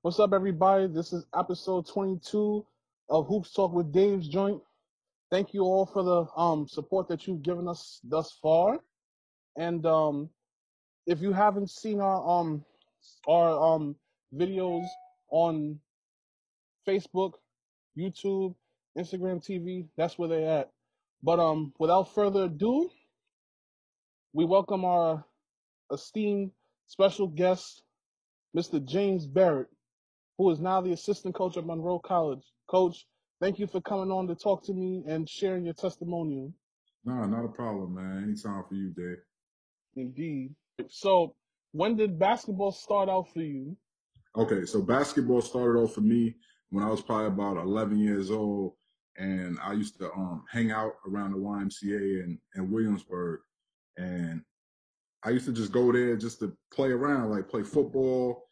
What's up, everybody? This is episode 22 of Hoops Talk with Dave's Joint. Thank you all for the support that you've given us thus far. And if you haven't seen our videos on Facebook, YouTube, Instagram TV, that's where they're at. But without further ado, we welcome our esteemed special guest, Mr. James Barrett, who is now the assistant coach at Monroe College. Coach, thank you for coming on to talk to me and sharing your testimonial. No, not a problem, man. Anytime for you, Dave. Indeed. So, when did basketball start out for you? Okay, so basketball started off for me when I was probably about 11 years old, and I used to hang out around the YMCA in Williamsburg, and I used to just go there just to play around, like play football,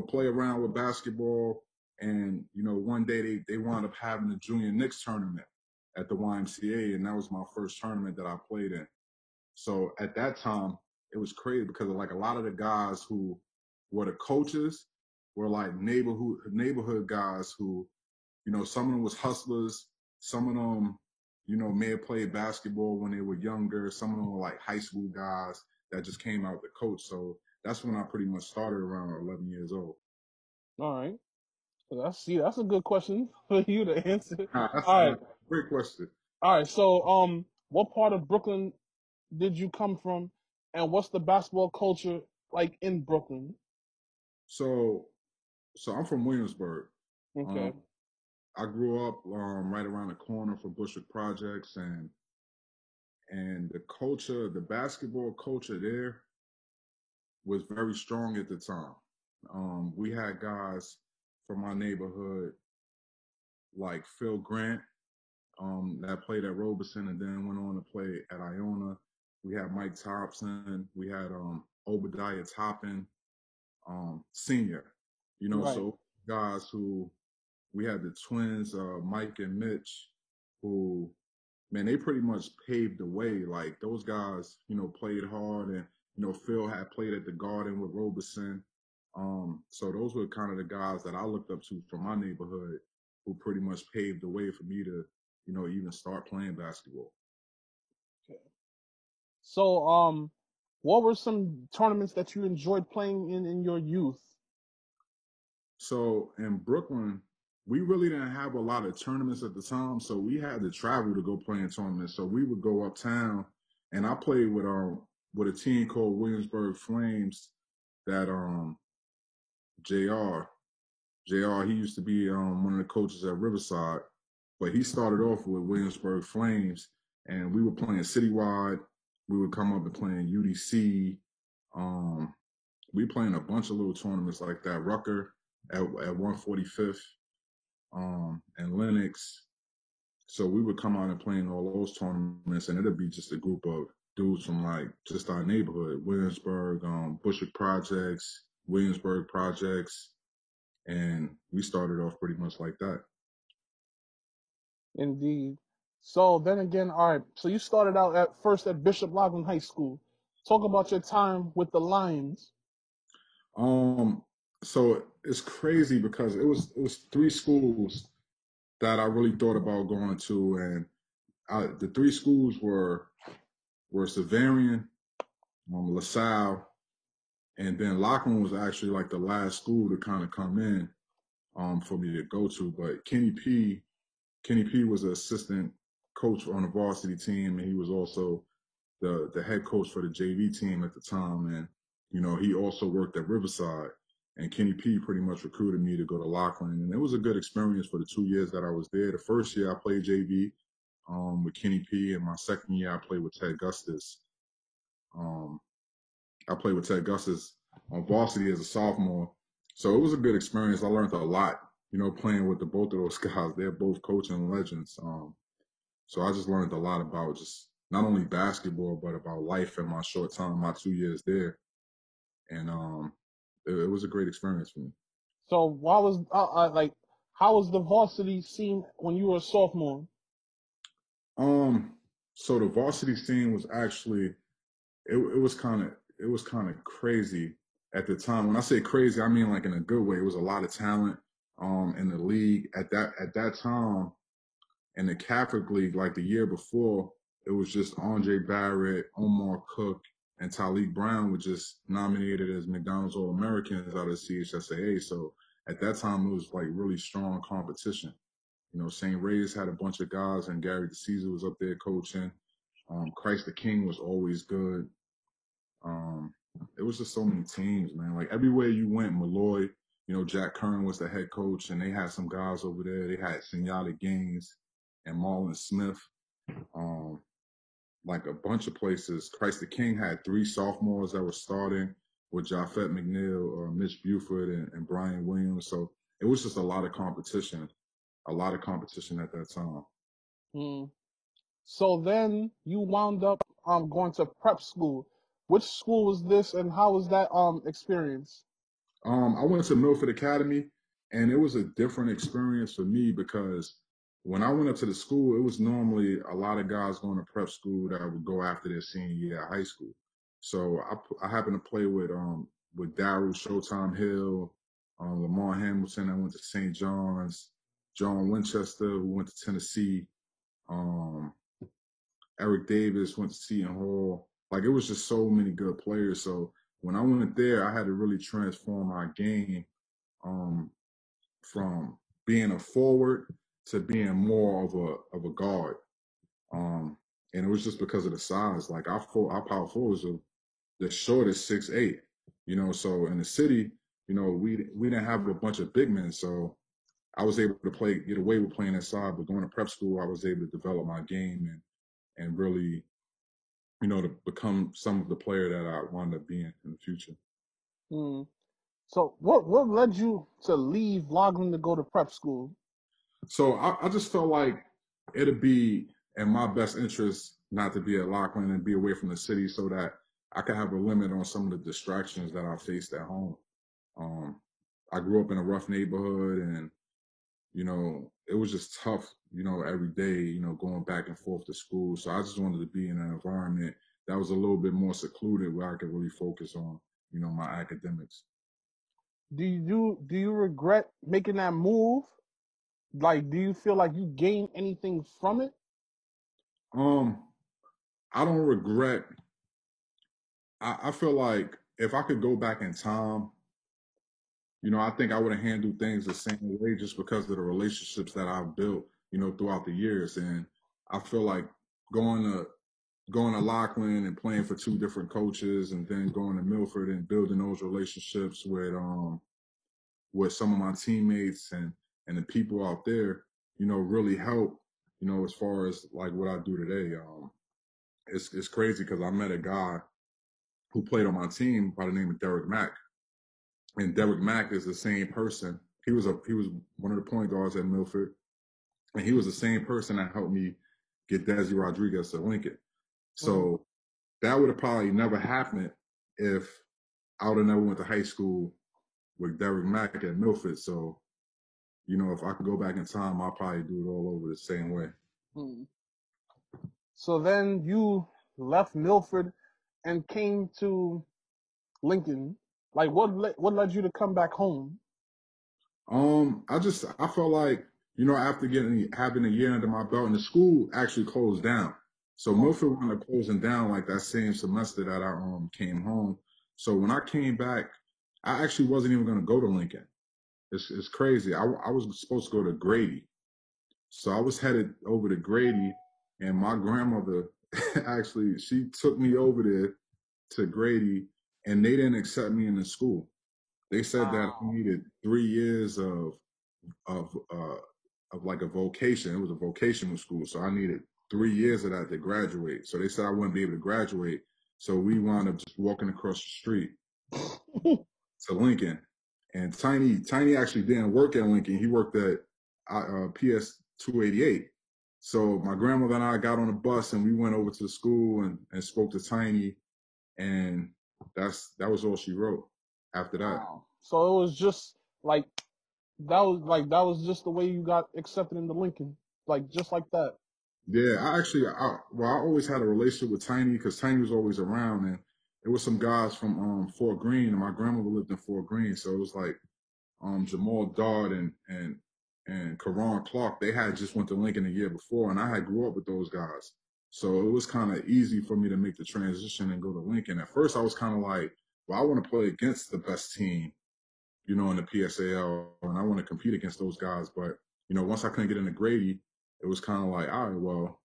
play around with basketball. And, one day they wound up having a junior Knicks tournament at the YMCA, and that was my first tournament that I played in. So at that time, it was crazy because a lot of the guys who were the coaches were like neighborhood guys who, some of them was hustlers, some of them, may have played basketball when they were younger, some of them were like high school guys that just came out to coach. So that's when I pretty much started around 11 years old. All right. That's a good question for you to answer. That's All right. a great question. All right. So, what part of Brooklyn did you come from, and what's the basketball culture like in Brooklyn? So I'm from Williamsburg. Okay. I grew up right around the corner from Bushwick Projects, and the basketball culture there was very strong at the time. We had guys from my neighborhood like Phil Grant that played at Robeson and then went on to play at Iona. We had Mike Thompson. We had Obadiah Toppin, senior. Right. So guys who we had the twins, Mike and Mitch, who, man, they pretty much paved the way. Like those guys, played hard, and Phil had played at the Garden with Robeson. So those were kind of the guys that I looked up to from my neighborhood, who pretty much paved the way for me to, even start playing basketball. Okay. So, what were some tournaments that you enjoyed playing in your youth? So in Brooklyn, we really didn't have a lot of tournaments at the time, so we had to travel to go play in tournaments. So we would go uptown, and I played with a team called Williamsburg Flames that JR, he used to be one of the coaches at Riverside, but he started off with Williamsburg Flames, and we were playing citywide. We would come up and playing UDC. We playing a bunch of little tournaments like that. Rucker at 145th, and Lennox. So we would come out and play in all those tournaments, and it'd be just a group of dudes from like just our neighborhood, Williamsburg, Bushwick Projects, Williamsburg Projects, and we started off pretty much like that. Indeed. So then again, all right. So you started out at Bishop Loughlin High School. Talk about your time with the Lions. So it's crazy because it was 3 schools that I really thought about going to, and the 3 schools were Savarian, LaSalle, and then Loughlin was actually like the last school to kind of come in for me to go to. But Kenny P was an assistant coach on the varsity team, and he was also the head coach for the JV team at the time. And, he also worked at Riverside. And Kenny P pretty much recruited me to go to Loughlin. And it was a good experience for the 2 years that I was there. The first year I played JV with Kenny P, and my second year I played with Ted Gustis. I played with Ted Gustis on varsity as a sophomore. So it was a good experience. I learned a lot, playing with both of those guys. They're both coaching legends. So I just learned a lot about just not only basketball, but about life in my short time, my 2 years there. And it was a great experience for me. So how was the varsity scene when you were a sophomore? So the varsity scene was actually it was kind of crazy at the time. When I say crazy, I mean like in a good way. It was a lot of talent in the league at that time. In the Catholic League, like the year before, it was just Andre Barrett, Omar Cook, and Talik Brown were just nominated as McDonald's All-Americans out of CHSAA. So at that time, it was like really strong competition. You know, St. Ray's had a bunch of guys, and Gary DeCesar was up there coaching. Christ the King was always good. It was just so many teams, man. Like everywhere you went, Malloy, you know, Jack Kern was the head coach, and they had some guys over there. They had Signale Gaines and Marlon Smith. Like a bunch of places. Christ the King had 3 sophomores that were starting with Japheth McNeil, Mitch Buford, and Brian Williams. So it was just a lot of competition at that time. Hmm. So then you wound up going to prep school. Which school was this, and how was that experience? I went to Milford Academy, and it was a different experience for me because when I went up to the school, it was normally a lot of guys going to prep school that would go after their senior year of high school. So I happened to play with Darryl Showtime Hill, Lamar Hamilton, that went to St. John's, John Winchester, who went to Tennessee, Eric Davis went to Seton Hall. Like it was just so many good players. So when I went there, I had to really transform my game from being a forward to being more of a guard. And it was just because of the size. Like our power forwards are the shortest 6'8". You know, so in the city, you know, we didn't have a bunch of big men. So I was able to get away with playing inside, but going to prep school, I was able to develop my game and really, you know, to become some of the player that I wanted to be in the future. Hmm. So what led you to leave Loughlin to go to prep school? So I just felt like it'd be in my best interest not to be at Loughlin and be away from the city so that I could have a limit on some of the distractions that I faced at home. I grew up in a rough neighborhood and, you know, it was just tough, you know, every day, you know, going back and forth to school. So I just wanted to be in an environment that was a little bit more secluded where I could really focus on, you know, my academics. Do you regret making that move? Like, do you feel like you gained anything from it? Um, I don't regret. I feel like if I could go back in time, you know, I think I would have handled things the same way just because of the relationships that I've built, you know, throughout the years. And I feel like going to Loughlin and playing for 2 different coaches and then going to Milford and building those relationships with some of my teammates and the people out there, you know, really helped, you know, as far as like what I do today. It's crazy because I met a guy who played on my team by the name of Derek Mack. And Derek Mack is the same person. He was one of the point guards at Milford, and he was the same person that helped me get Desi Rodriguez to Lincoln. So that would have probably never happened if I would have never went to high school with Derek Mack at Milford. So, you know, if I could go back in time, I'll probably do it all over the same way. Hmm. So then you left Milford and came to Lincoln. Like, what led you to come back home? I felt like, you know, after having a year under my belt, and the school actually closed down. So Milford wound up closing down like that same semester that I came home. So when I came back, I actually wasn't even going to go to Lincoln. It's crazy. I was supposed to go to Grady. So I was headed over to Grady, and my grandmother actually, she took me over there to Grady, and they didn't accept me in the school. They said that I needed 3 years of like a vocation. It was a vocational school, so I needed 3 years of that to graduate. So they said I wouldn't be able to graduate. So we wound up just walking across the street to Lincoln. And Tiny actually didn't work at Lincoln. He worked at PS 288. So my grandmother and I got on a bus and we went over to the school and spoke to Tiny, and that was all she wrote after that. Wow. So it was just like that was just the way you got accepted into Lincoln, like just like that. Yeah, I always had a relationship with Tiny because Tiny was always around, and it was some guys from Fort Greene, and my grandmother lived in Fort Greene, so it was like Jamal Dodd and Karan Clark. They had just went to Lincoln the year before, and I had grew up with those guys, so it was kind of easy for me to make the transition and go to Lincoln. At first, I was kind of like, well, I want to play against the best team, you know, in the PSAL, and I want to compete against those guys. But you know, once I couldn't get into Grady, it was kind of like, all right, well,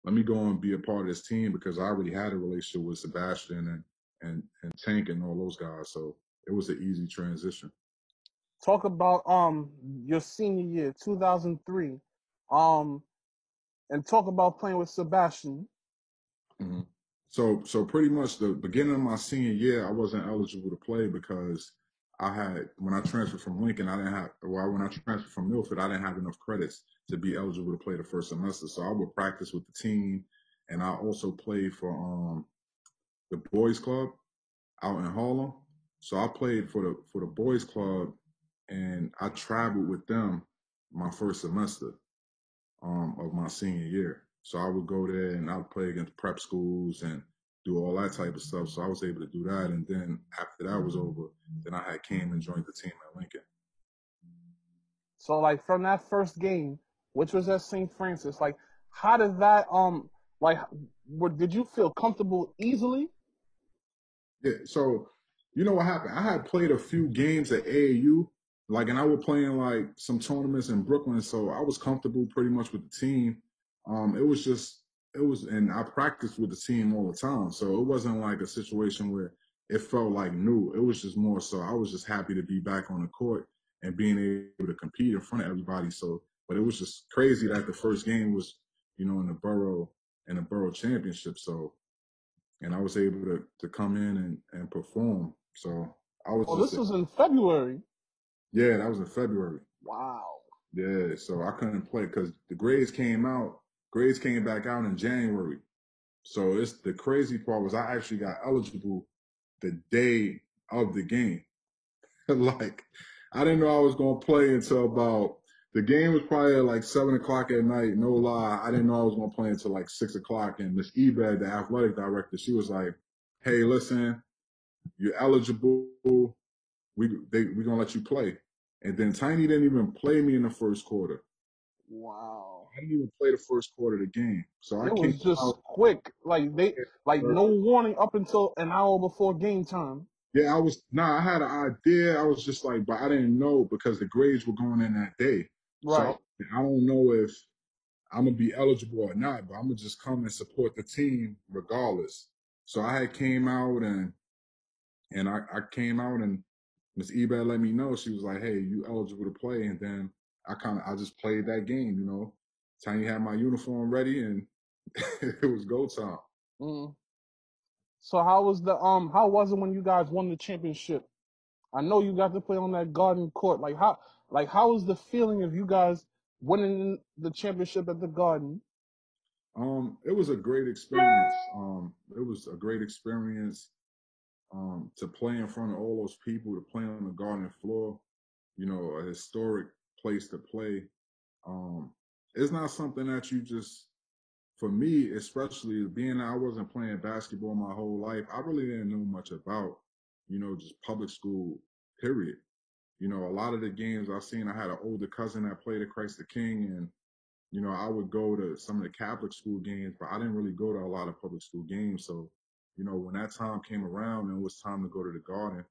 let me go and be a part of this team because I already had a relationship with Sebastian and Tank and all those guys. So it was an easy transition. Talk about your senior year, 2003, um, and talk about playing with Sebastian. Mm-hmm. So pretty much the beginning of my senior year, I wasn't eligible to play because when I transferred from Lincoln, when I transferred from Milford, I didn't have enough credits to be eligible to play the first semester. So I would practice with the team, and I also played for the boys club out in Harlem. So I played for the boys club, and I traveled with them my first semester of my senior year. So I would go there and I would play against prep schools and do all that type of stuff. So I was able to do that. And then after that was over, then I had came and joined the team at Lincoln. So like from that first game, which was at St. Francis, like how did that like did you feel comfortable easily? Yeah. So you know what happened? I had played a few games at AAU, and I was playing like some tournaments in Brooklyn, so I was comfortable pretty much with the team. And I practiced with the team all the time, so it wasn't like a situation where it felt like new. It was just more so I was just happy to be back on the court and being able to compete in front of everybody. So, but it was just crazy that the first game was, you know, in the borough championship. So and I was able to come in and perform. So I was Oh, just this was in February. yeah, that was in February. Wow. Yeah, so I couldn't play because the grades came out. Grades came back out in January. So it's the crazy part was I actually got eligible the day of the game. Like I didn't know I was gonna play until about the game was probably at like 7 o'clock at night. No lie, I didn't know I was gonna play until like 6 o'clock. And Miss Ebed, the athletic director, she was like, "Hey, listen, you're eligible. We're gonna let you play." And then Tiny didn't even play me in the first quarter. Wow. I didn't even play the first quarter of the game. So I It came was just out. quick. Like no warning up until an hour before game time. Yeah, I had an idea. I was just like, but I didn't know because the grades were going in that day. Right. So I don't know if I'm gonna be eligible or not, but I'm gonna just come and support the team regardless. So I had came out and I came out and Miss Ebed let me know. She was like, "Hey, you eligible to play?" And then I just played that game, you know. Tiny had my uniform ready and it was go time. Mm. So how was it when you guys won the championship? I know you got to play on that Garden Court. How was the feeling of you guys winning the championship at the Garden? It was a great experience. It was a great experience to play in front of all those people, to play on the garden floor, you know, a historic place to play. Um, it's not something that you just, for me, especially being that I wasn't playing basketball my whole life, I really didn't know much about, you know, just public school, period. You know, a lot of the games I've seen, I had an older cousin that played at Christ the King, and, you know, I would go to some of the Catholic school games, but I didn't really go to a lot of public school games. So, you know, when that time came around and it was time to go to the Garden,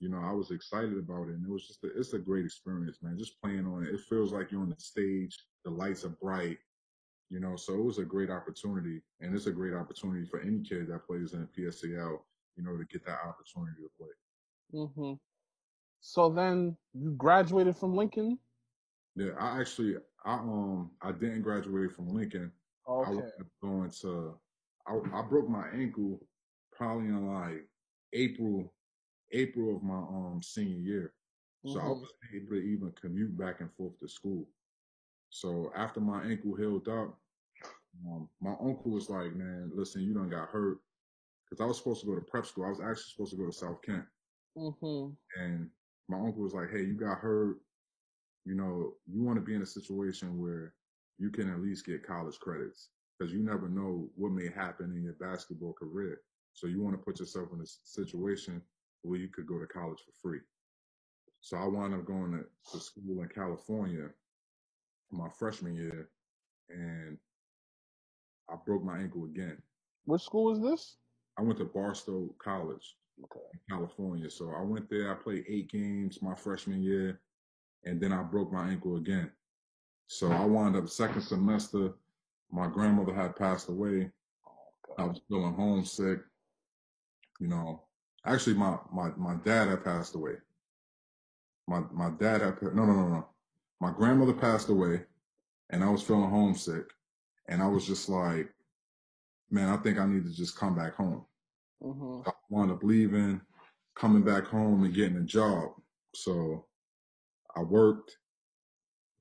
you know, I was excited about it. And it was it's a great experience, man. Just playing on it. It feels like you're on the stage. The lights are bright, you know, so it was a great opportunity. And it's a great opportunity for any kid that plays in the PSAL, you know, to get that opportunity to play. Hmm. So then you graduated from Lincoln. Yeah, I didn't graduate from Lincoln. I wound Okay. up going to I broke my ankle probably in like April April of my senior year. So I Hmm. wasn't able to even commute back and forth to school. So after my ankle healed up, my uncle was like, "Man, listen, you done got hurt." Because I was supposed to go to prep school. I was actually supposed to go to South Kent. Hmm. And my uncle was like, "Hey, you got hurt. You know, you want to be in a situation where you can at least get college credits because you never know what may happen in your basketball career." So you want to put yourself in a situation where you could go to college for free. So I wound up going to school in California my freshman year, and I broke my ankle again. Which school is this? I went to Barstow College Okay. in California. So I went there, I played 8 games my freshman year, and then I broke my ankle again. So I wound up second semester. My grandmother had passed away. I was feeling homesick. You know, actually my dad had passed away. My dad had, no. My grandmother passed away, and I was feeling homesick. And I was just like, man, I think I need to just come back home. I wound up leaving, coming back home and getting a job. So I worked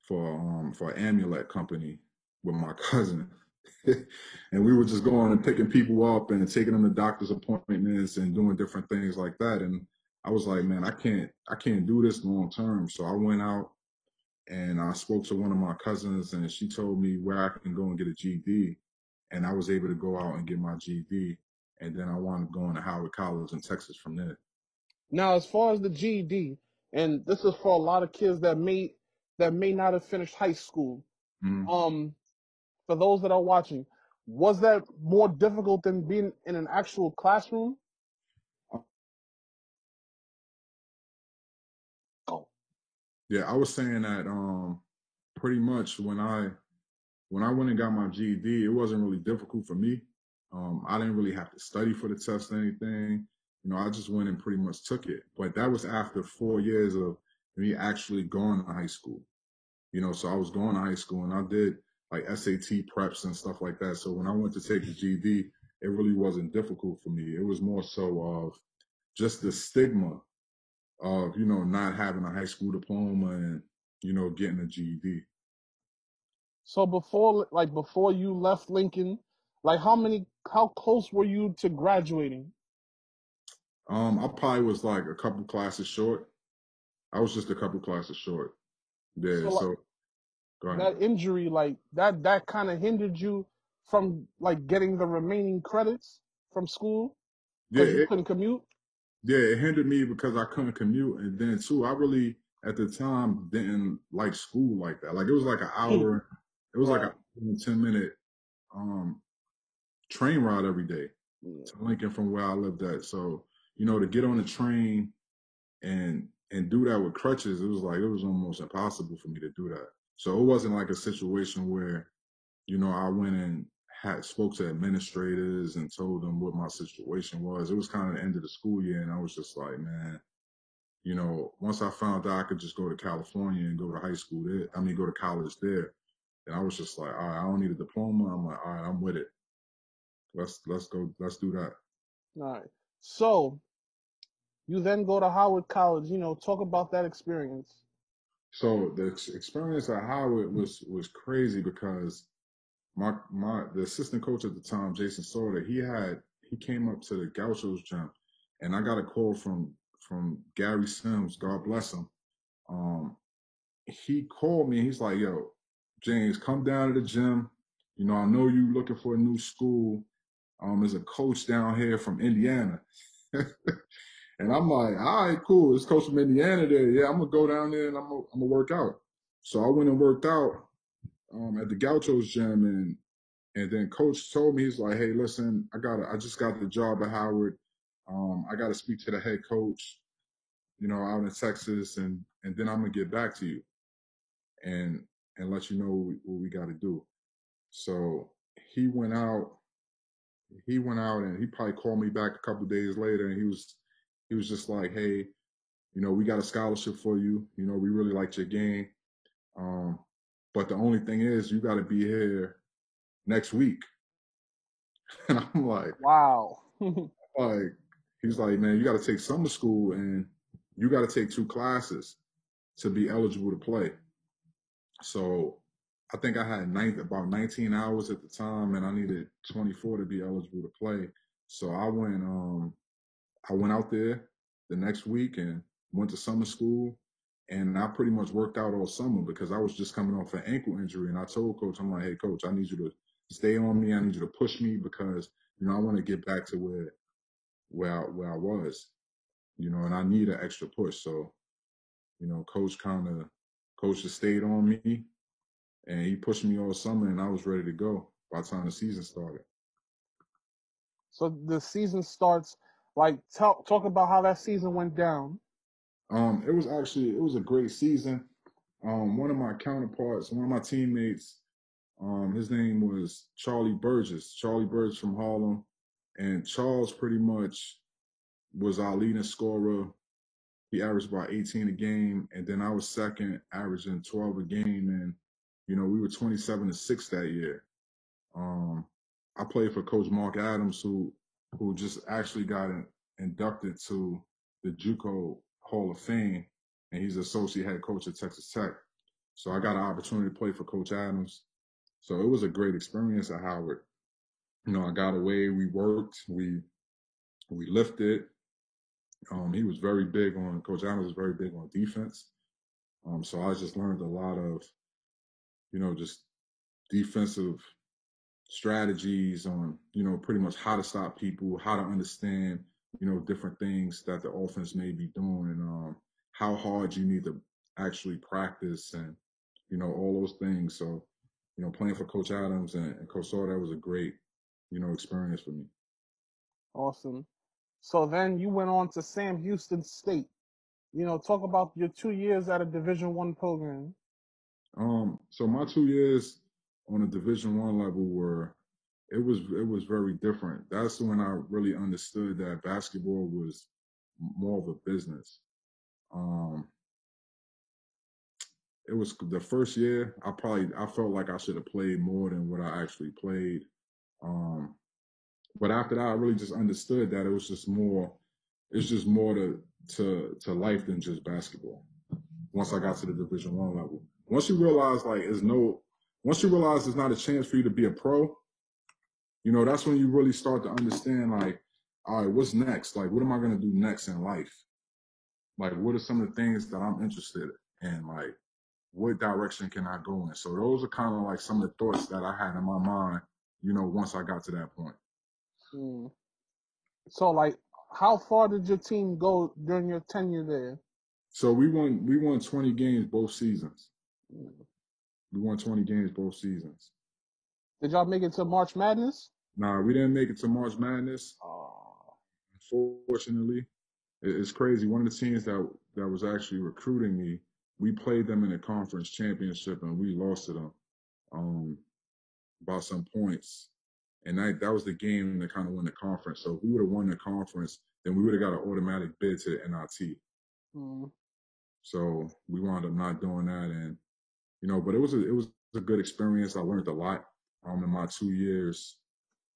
for an amulet company with my cousin. And we were just going and picking people up and taking them to doctor's appointments and doing different things like that. And I was like, man, I can't do this long term. So I went out and I spoke to one of my cousins, and she told me where I can go and get a GED. And I was able to go out and get my GED. And then I wound up going to Howard College in Texas from there. Now, as far as the GED, and this is for a lot of kids that may not have finished high school. Mm-hmm. For those that are watching, was that more difficult than being in an actual classroom? Oh. Yeah, I was saying that pretty much when I went and got my GED, it wasn't really difficult for me. I didn't really have to study for the test or anything. You know, I just went and pretty much took it. But that was after 4 years of me actually going to high school. You know, so I was going to high school and I did like SAT preps and stuff like that. So when I went to take the GED, it really wasn't difficult for me. It was more so of just the stigma of, you know, not having a high school diploma and, you know, getting a GED. So before you left Lincoln, like how close were you to graduating? I probably was like a couple classes short. I was just a couple classes short. Yeah, So like, so go ahead. that injury, like that kind of hindered you from like getting the remaining credits from school Yeah, because you couldn't commute? it hindered me because I couldn't commute. And then too, I really at the time didn't like school like that. Like it was like an hour, it was like Right. a 10-minute train ride every day Yeah. to Lincoln from where I lived at. So, you know, to get on the train and do that with crutches, it was almost impossible for me to do that. So it wasn't like a situation where, you know, I went and spoke to administrators and told them what my situation was. It was kind of the end of the school year, and I was just like, man, you know, once I found out I could just go to California and go to high school there, go to college there, and I was just like, all right, I don't need a diploma. I'm like, all right, I'm with it. Let's go, let's do that. All right. So you then go to Howard College. Talk about that experience. So the experience at Howard was crazy because the assistant coach at the time, Jason Soda, he came up to the Gauchos gym, and I got a call from Gary Sims, God bless him. He called me. He's like, "Yo, James, come down to the gym. You know, I know you looking for a new school. There's a coach down here from Indiana." And I'm like, all right, cool. This coach from Indiana there. Yeah, I'm gonna go down there and I'm gonna work out. So I went and worked out at the Gauchos gym, and then coach told me, he's like, hey, listen, I just got the job at Howard. I gotta speak to the head coach, you know, out in Texas, and then I'm gonna get back to you and let you know what we gotta do. So he went out and he probably called me back a couple days later, and he was just like, hey, you know, we got a scholarship for you. You know, we really liked your game. But the only thing is you got to be here next week. And I'm Wow. like, he's like, man, you got to take summer school and you got to take 2 classes to be eligible to play. So I think I had about 19 hours at the time, and I needed 24 to be eligible to play. So I went out there the next week and went to summer school, and I pretty much worked out all summer because I was just coming off an ankle injury. And I told coach, I'm like, hey, coach, I need you to stay on me. I need you to push me because, you know, I want to get back to where where I was, and I need an extra push. So, coach just stayed on me, and he pushed me all summer, and I was ready to go by the time the season started. So the season starts. Like, talk about how that season went down. It was a great season. One of my counterparts, one of my teammates, his name was Charlie Burgess from Harlem, and Charles pretty much was our leading scorer. He averaged about 18 a game, and then I was second, averaging 12 a game, and we were 27-6 that year. I played for Coach Mark Adams, who just actually got inducted to the JUCO Hall of Fame, and he's associate head coach at Texas Tech. So I got an opportunity to play for Coach Adams. So it was a great experience at Howard. I got away, we worked, we lifted. He was very big on, Coach Adams was very big on defense. So I just learned a lot of, just defensive strategies on, pretty much how to stop people, how to understand, different things that the offense may be doing, and how hard you need to actually practice, and, all those things. So, playing for Coach Adams and Coach Sawyer, that was a great, experience for me. Awesome. So then you went on to Sam Houston State. Talk about your 2 years at a Division I program. So my 2 years on a Division I level it was very different. That's when I really understood that basketball was more of a business. It was the first year I felt like I should have played more than what I actually played. But after that, I really just understood that it was just more. It's just more to life than just basketball. Once I got to the Division I level, once you realize there's not a chance for you to be a pro, that's when you really start to understand, like, all right, what's next? Like, what am I going to do next in life? Like, what are some of the things that I'm interested in? Like, what direction can I go in? So those are kind of like some of the thoughts that I had in my mind, once I got to that point. So, like, how far did your team go during your tenure there? So we won 20 games both seasons. We won 20 games both seasons. Did y'all make it to March Madness? Nah, we didn't make it to March Madness. Unfortunately, it's crazy. One of the teams that was actually recruiting me, we played them in a conference championship, and we lost to them by some points. And that was the game that kind of won the conference. So if we would have won the conference, then we would have got an automatic bid to the NIT. So we wound up not doing that, and but it was a good experience. I learned a lot in my 2 years.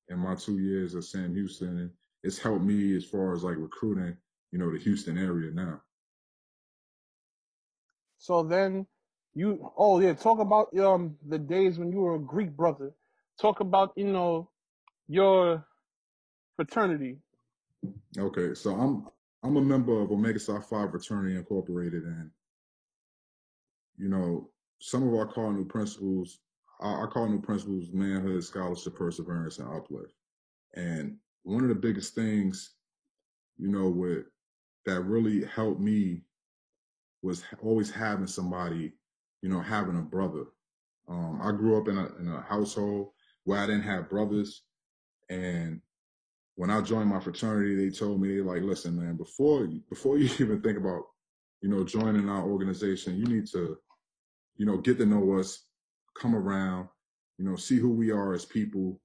In my 2 years at Sam Houston, and it's helped me as far as like recruiting, the Houston area now. So then talk about the days when you were a Greek brother. Talk about your fraternity. Okay, so I'm a member of Omega Psi Phi Fraternity Incorporated, and some of our cardinal principles, manhood, scholarship, perseverance, and uplift. And one of the biggest things, that really helped me was always having somebody, having a brother. I grew up in a household where I didn't have brothers, and when I joined my fraternity, they told me, like, listen, man, before you even think about, joining our organization, you need to, get to know us, come around, see who we are as people,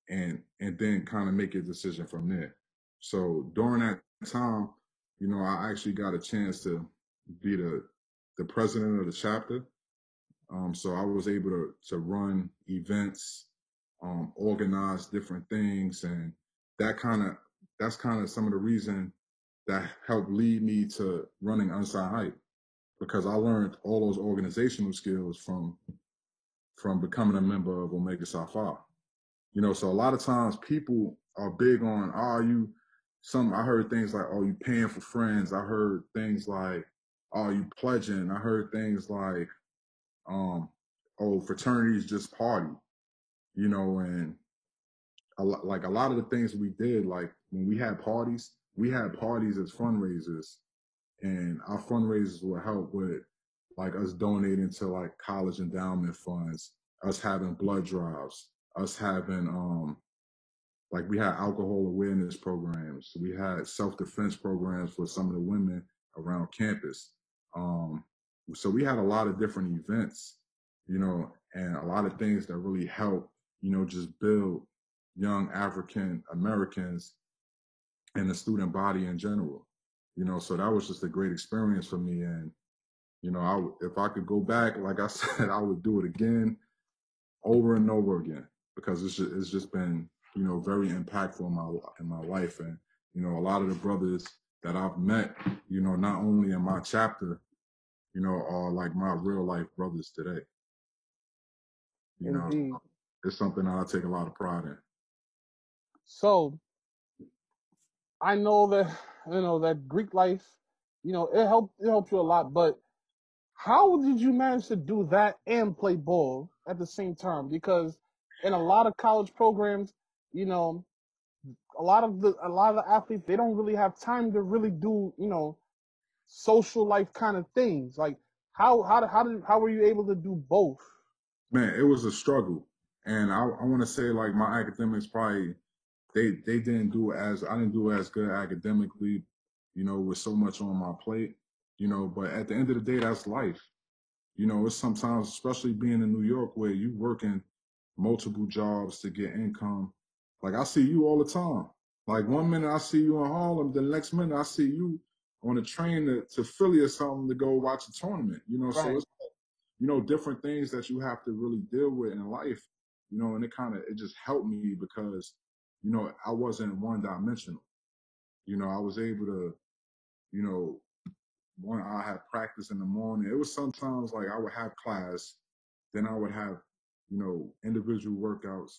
and then kind of make a decision from there. So during that time, I actually got a chance to be the president of the chapter. So I was able to run events, organize different things, and that's kind of some of the reason that helped lead me to running Unsigned Hype, because I learned all those organizational skills from becoming a member of Omega Psi Phi. So a lot of times people are big on, I heard things like, you paying for friends. I heard things like, you pledging. I heard things like, fraternities just party, and a lot of the things we did, like, when we had parties as fundraisers, and our fundraisers would help with like us donating to like college endowment funds, us having blood drives, us having like we had alcohol awareness programs, we had self-defense programs for some of the women around campus. So we had a lot of different events, you know, and a lot of things that really help, you know, just build young African Americans and the student body in general, you know. So that was just a great experience for me. And, you know, if I could go back, like I said, I would do it again, over and over again, because it's just been, you know, very impactful in my life. And, you know, a lot of the brothers that I've met, you know, not only in my chapter, you know, are like my real life brothers today. You know, Indeed. it's something that I take a lot of pride in. So I know that, you know, that Greek life, you know, it helped you a lot, but how did you manage to do that and play ball at the same time? Because in a lot of college programs, you know, a lot of the athletes, they don't really have time to really do, you know, social life kind of things. Like how were you able to do both? Man, it was a struggle. And I want to say, like, my academics probably, they didn't do as, I didn't do as good academically, you know, with so much on my plate, you know, but at the end of the day, that's life. You know, it's sometimes, especially being in New York, where you working multiple jobs to get income. Like, I see you all the time. Like, one minute I see you in Harlem, the next minute I see you on a train to Philly or something to go watch a tournament, you know. So Right. it's, you know, different things that you have to really deal with in life, you know, and it just helped me because, you know, I wasn't one dimensional. You know, I was able to, you know, I had practice in the morning. It was sometimes like I would have class, then I would have, you know, individual workouts,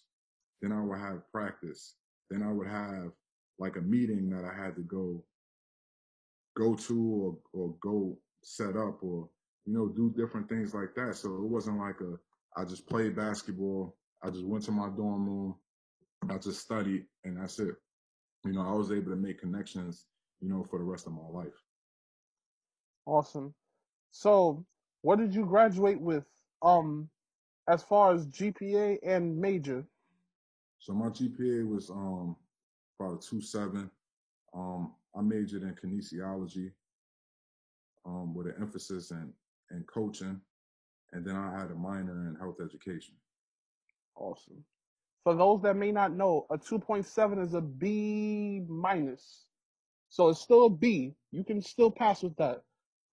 then I would have practice, then I would have like a meeting that I had to go to or go set up, or, you know, do different things like that. So it wasn't like I just played basketball, I just went to my dorm room, I just studied, and that's it. You know, I was able to make connections, you know, for the rest of my life. Awesome. So what did you graduate with? As far as GPA and major. So my GPA was probably 2.7. I majored in kinesiology with an emphasis in coaching, and then I had a minor in health education. Awesome. For those that may not know, a 2.7 is a B minus. So it's still a B. You can still pass with that.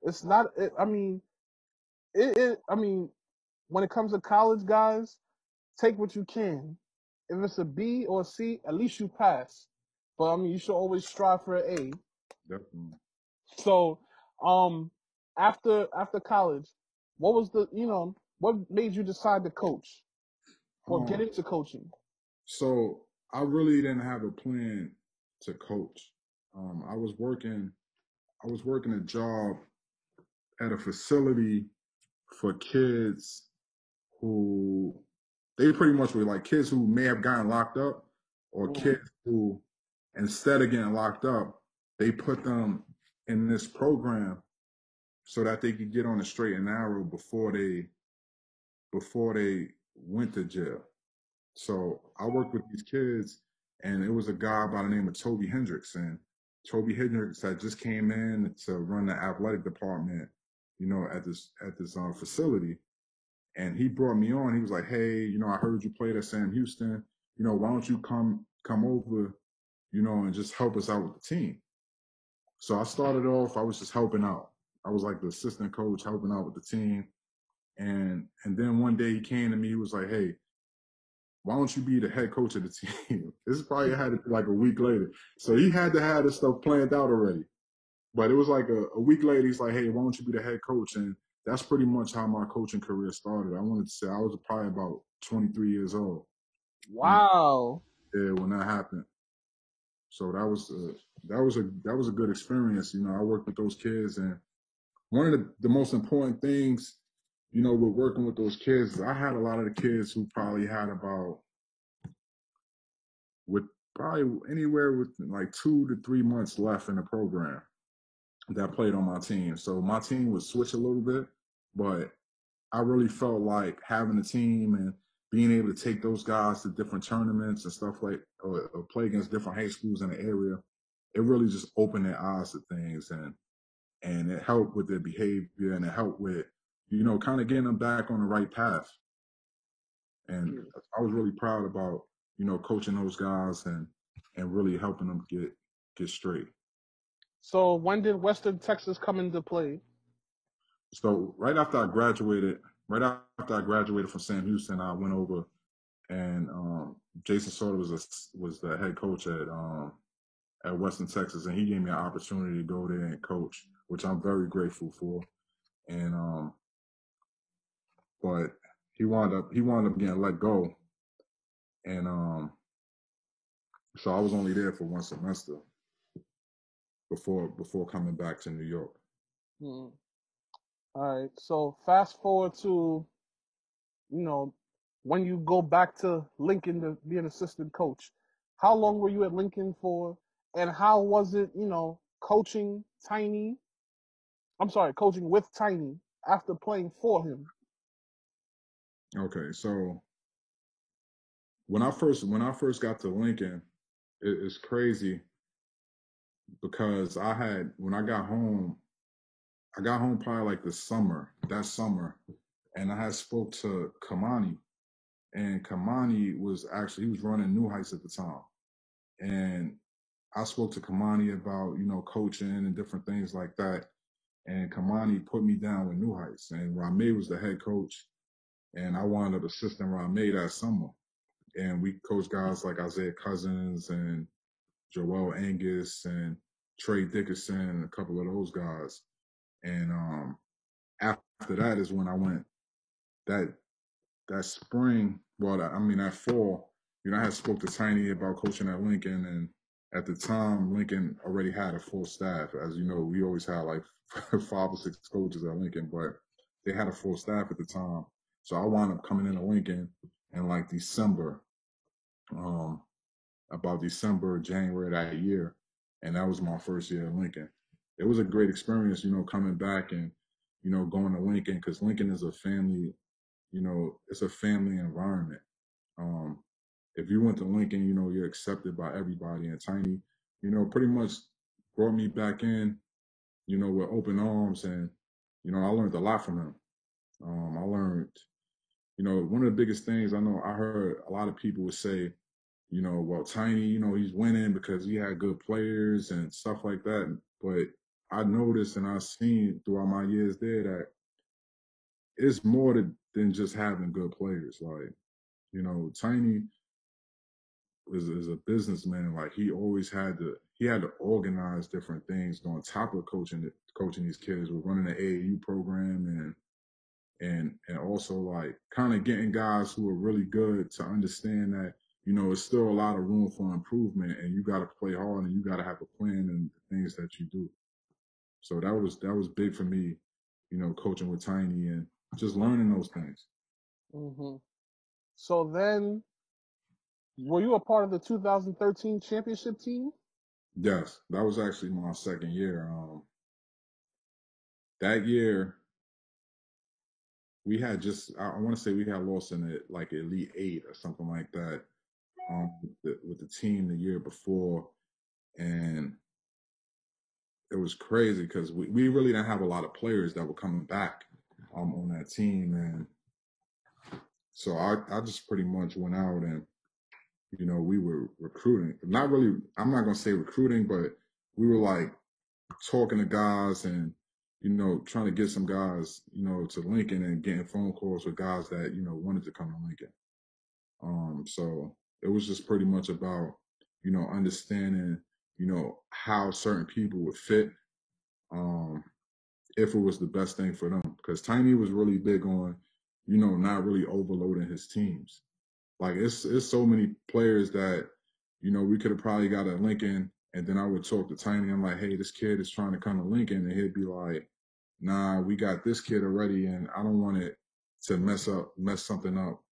It's not, I mean, I mean, when it comes to college, guys, take what you can. If it's a B or a C, at least you pass. But I mean, you should always strive for an A. Definitely. So, um, after college, what was what made you decide to coach or get Um, into coaching? so I really didn't have a plan to coach. I was working a job at a facility for kids who, they pretty much were like kids who may have gotten locked up, or Mm. kids who, instead of getting locked up, they put them in this program so that they could get on the straight and narrow before they went to jail. So I worked with these kids, and it was a guy by the name of Toby Hendricks, and Toby Hendricks had just came in to run the athletic department, you know, at this facility. And he brought me on. He was like, "Hey, you know, I heard you played at Sam Houston. You know, why don't you come over, you know, and just help us out with the team?" So I started off, I was just helping out. I was like the assistant coach helping out with the team. And then one day he came to me, he was like, "Hey, why don't you be the head coach of the team?" This probably had to be like a week later. So he had to have this stuff planned out already. But it was like a week later, he's like, "Hey, why don't you be the head coach?" And that's pretty much how my coaching career started. I wanted to say I was probably about 23 years old Wow. when that happened. So that was a good experience. You know, I worked with those kids, and one of the most important things, you know, with working with those kids, I had a lot of the kids who probably had about, with probably anywhere with like 2 to 3 months left in the program that played on my team. So my team would switch a little bit, but I really felt like having a team and being able to take those guys to different tournaments and stuff like, or play against different high schools in the area, it really just opened their eyes to things, and it helped with their behavior, and it helped with, kind of getting them back on the right path. And I was really proud about, coaching those guys and really helping them get straight. So when did Western Texas come into play? So right after I graduated from Sam Houston, I went over, and Jason Sorter was the head coach at Western Texas, and he gave me an opportunity to go there and coach, which I'm very grateful for. And but he wound up getting let go, and so I was only there for one semester before coming back to New York. All right. So fast forward to, when you go back to Lincoln to be an assistant coach. How long were you at Lincoln for? And how was it, coaching with Tiny after playing for him? Okay, so when I first got to Lincoln, it's crazy because when I got home probably like that summer, and I had spoke to Kamani, and Kamani was running New Heights at the time, and I spoke to Kamani about, coaching and different things like that, and Kamani put me down with New Heights, and Rameh was the head coach, and I wound up assisting Rameh that summer, and we coached guys like Isaiah Cousins and Joel Angus and Trey Dickerson and a couple of those guys. And after that is when I went that spring. Well, that fall. I had spoke to Tiny about coaching at Lincoln, and at the time, Lincoln already had a full staff. As you know, we always had like 5 or 6 coaches at Lincoln, but they had a full staff at the time. So I wound up coming into Lincoln in like December, about December, January that year, and that was my first year at Lincoln. It was a great experience, coming back and, going to Lincoln, because Lincoln is a family, it's a family environment. If you went to Lincoln, you're accepted by everybody, and Tiny, pretty much brought me back in, with open arms, and, I learned a lot from him. I learned, one of the biggest things I heard a lot of people would say, well, Tiny, he's winning because he had good players and stuff like that. But I noticed and I've seen throughout my years there that it's more than just having good players. Like, Tiny is a businessman. Like, he always had to organize different things on top of coaching these kids. We're running an AAU program, and also like kind of getting guys who are really good to understand that, it's still a lot of room for improvement, and you got to play hard, and you got to have a plan and the things that you do. So that was big for me, coaching with Tiny and just learning those things. Mm-hmm. So then, were you a part of the 2013 championship team? Yes, that was actually my second year. That year, we had I want to say we had lost in it like Elite 8 or something like that, with the team the year before. And it was crazy because we really didn't have a lot of players that were coming back on that team. And so I just pretty much went out and, we were recruiting. Not really, I'm not going to say recruiting, but we were like talking to guys and, trying to get some guys, to Lincoln, and getting phone calls with guys that, wanted to come to Lincoln. So it was just pretty much about, understanding, how certain people would fit, if it was the best thing for them. Because Tiny was really big on, not really overloading his teams. Like, it's so many players that, we could have probably got at Lincoln, and then I would talk to Tiny. I'm like, hey, this kid is trying to come to Lincoln, and he'd be like, nah, we got this kid already, and I don't want it to mess something up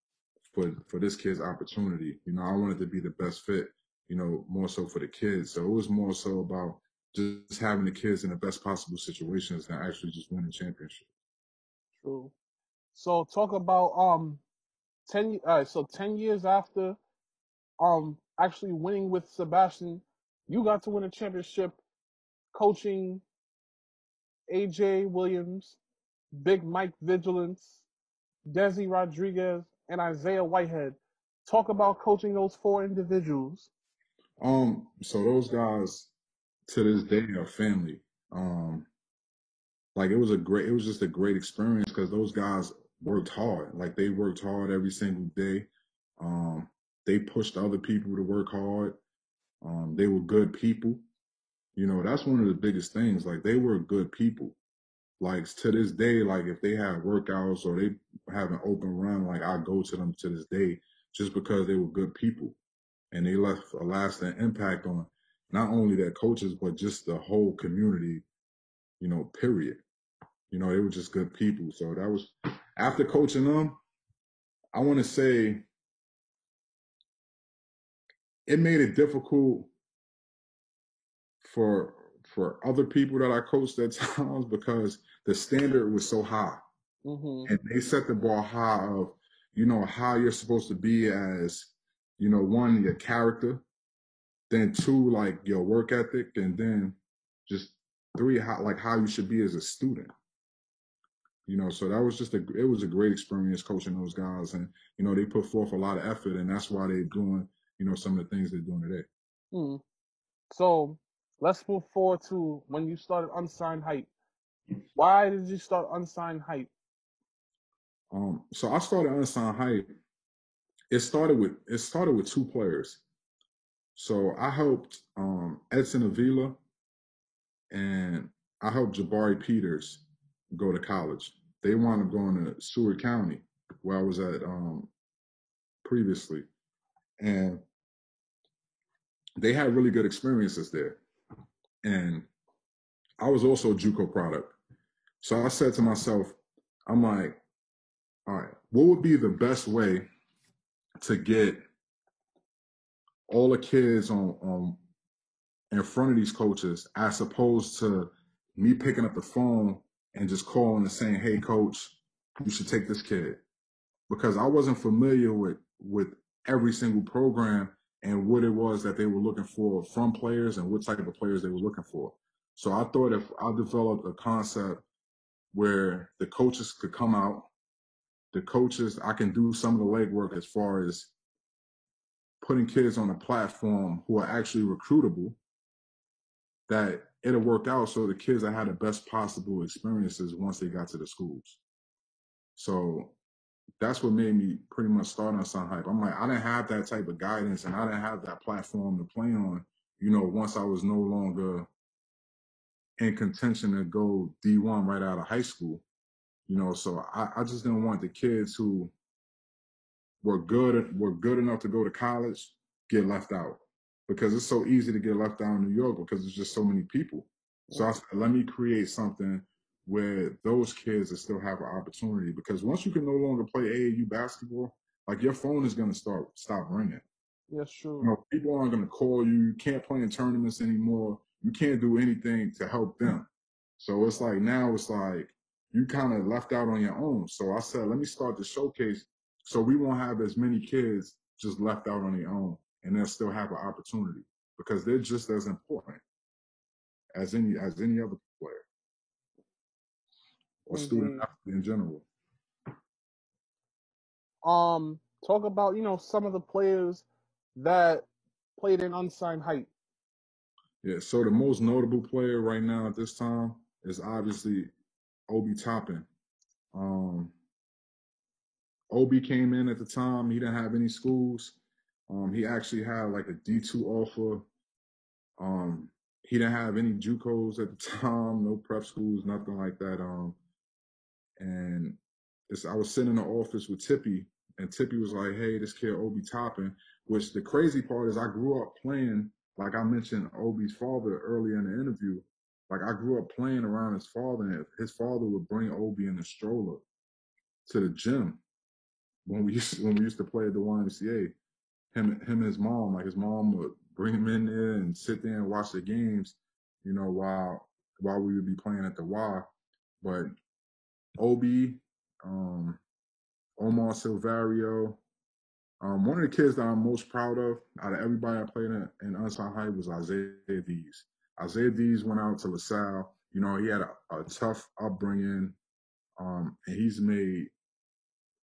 for this kid's opportunity. I want it to be the best fit, more so for the kids. So it was more so about just having the kids in the best possible situations than actually just winning championships. True. So talk about 10. All right. So 10 years after actually winning with Sebastian, you got to win a championship coaching AJ Williams, Big Mike Vigilance, Desi Rodriguez, and Isaiah Whitehead. Talk about coaching those four individuals. So those guys to this day are family. Like it was just a great experience because those guys worked hard. Like they worked hard every single day. They pushed other people to work hard. They were good people. That's one of the biggest things. Like they were good people. Like to this day, like if they have workouts or they have an open run, like I go to them to this day just because they were good people and they left a lasting impact on not only their coaches but just the whole community. Period. They were just good people. So that was after coaching them. I want to say it made it difficult for other people that I coached at times because the standard was so high. Mm-hmm. And they set the bar high of, how you're supposed to be as, one, your character, then two, like your work ethic, and then just three, how you should be as a student. So that was it was a great experience coaching those guys. And, they put forth a lot of effort, and that's why they're doing, some of the things they're doing today. Mm. So let's move forward to when you started Unsigned Hype. Why did you start Unsigned Hype? So I started Unsigned Hype. It started with two players. So I helped Edson Avila and I helped Jabari Peters go to college. They wound up going to Seward County, where I was at previously. And they had really good experiences there. And I was also a JUCO product. So I said to myself, I'm like, all right, what would be the best way to get all the kids on in front of these coaches as opposed to me picking up the phone and just calling and saying, hey, coach, you should take this kid. Because I wasn't familiar with every single program and what it was that they were looking for from players and what type of players they were looking for. So I thought if I developed a concept where the coaches could come out, I can do some of the legwork as far as putting kids on a platform who are actually recruitable, that it'll work out so the kids that had the best possible experiences once they got to the schools. So that's what made me pretty much start Unsigned Hype. I'm like, I didn't have that type of guidance and I didn't have that platform to play on, once I was no longer in contention to go D1 right out of high school. So I just didn't want the kids who were good enough to go to college get left out, because it's so easy to get left out in New York because there's just so many people. So I said, let me create something where those kids will still have an opportunity, because once you can no longer play AAU basketball, like your phone is going to stop ringing. That's true. People aren't going to call you. You can't play in tournaments anymore. You can't do anything to help them. So it's like now it's like you kind of left out on your own. So I said, let me start the showcase so we won't have as many kids just left out on their own, and they'll still have an opportunity, because they're just as important as any other player or student athlete in general. Talk about some of the players that played in Unsigned Hype. Yeah, so the most notable player right now at this time is obviously Obi Toppin. Obi came in at the time. He didn't have any schools. He actually had like a D2 offer. He didn't have any JUCOs at the time, no prep schools, nothing like that. And I was sitting in the office with Tippy, and Tippy was like, hey, this kid Obi Toppin, which the crazy part is I grew up playing, like I mentioned Obi's father earlier in the interview. Like I grew up playing around his father, and his father would bring Obi in the stroller to the gym when we used to play at the YMCA. Him and his mom, like his mom would bring him in there and sit there and watch the games, you know, while we would be playing at the Y. But Obi, Omar Silvario, one of the kids that I'm most proud of out of everybody I played in Unsigned Hype was Isaiah Dees. Isaiah Dees went out to LaSalle. You know, he had a tough upbringing, and he's made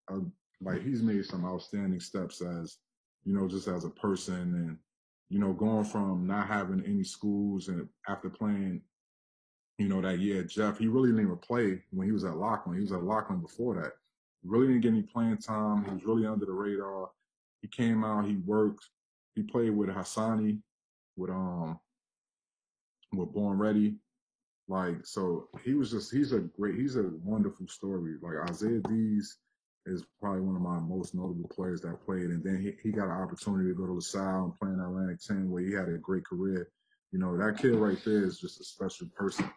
some outstanding steps as, you know, just as a person, and, you know, going from not having any schools and after playing, you know, that year, Jeff, he really didn't even play when he was at Loughlin. He was at Loughlin before that. Really didn't get any playing time. He was really under the radar. He came out, he worked. He played with Hassani, with Born Ready. Like, so he's a wonderful story. Like, Isaiah Dees is probably one of my most notable players that played. And then he got an opportunity to go to LaSalle and play in Atlantic 10, where he had a great career. You know, that kid right there is just a special person.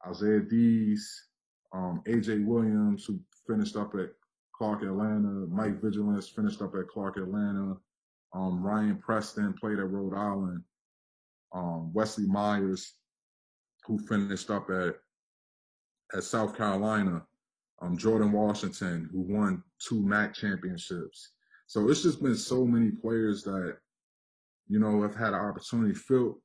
Isaiah Dees, AJ Williams, who finished up at Clark Atlanta, Mike Vigilance finished up at Clark Atlanta, Ryan Preston played at Rhode Island, Wesley Myers, who finished up at South Carolina, Jordan Washington, who won 2 MAC championships. So it's just been so many players that, you know, have had an opportunity. Phil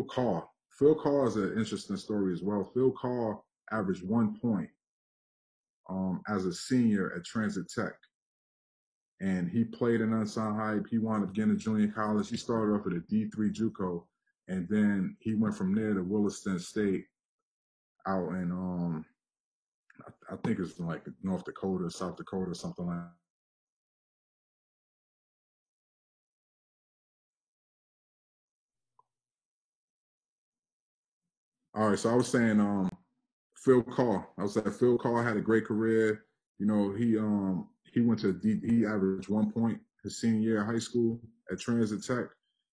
Carr. Phil Carr is an interesting story as well. Phil Carr averaged 1 point as a senior at Transit Tech. And he played in Unsigned Hype. He wound up getting to junior college. He started off at a D3 JUCO, and then he went from there to Williston State out in, I think it's like North Dakota, South Dakota, something like that. All right, so I was saying, Phil Carr. I was saying Phil Carr had a great career. You know, he went to he averaged 1 point his senior year of high school at Transit Tech,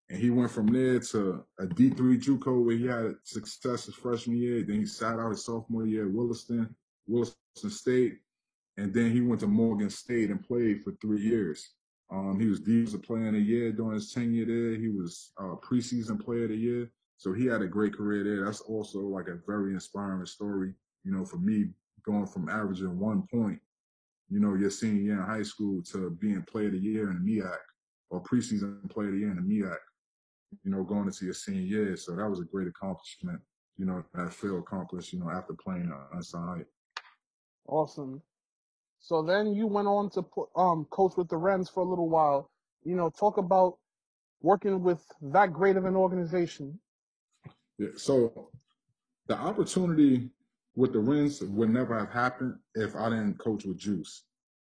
and he went from there to a D3 JUCO where he had success his freshman year. Then he sat out his sophomore year at Williston State, and then he went to Morgan State and played for 3 years. He was Defensive Player of the Year during his tenure there. He was preseason Player of the Year. So he had a great career there. That's also like a very inspiring story, you know, for me, going from averaging 1 point, you know, your senior year in high school to being Player of the Year in the MEAC, or preseason Player of the Year in the MEAC, you know, going into your senior year. So that was a great accomplishment, you know, that Phil accomplished, you know, after playing Unsigned. Awesome. So then you went on to coach with the Rens for a little while. You know, talk about working with that great of an organization. Yeah, so the opportunity with the Rens would never have happened if I didn't coach with Juice.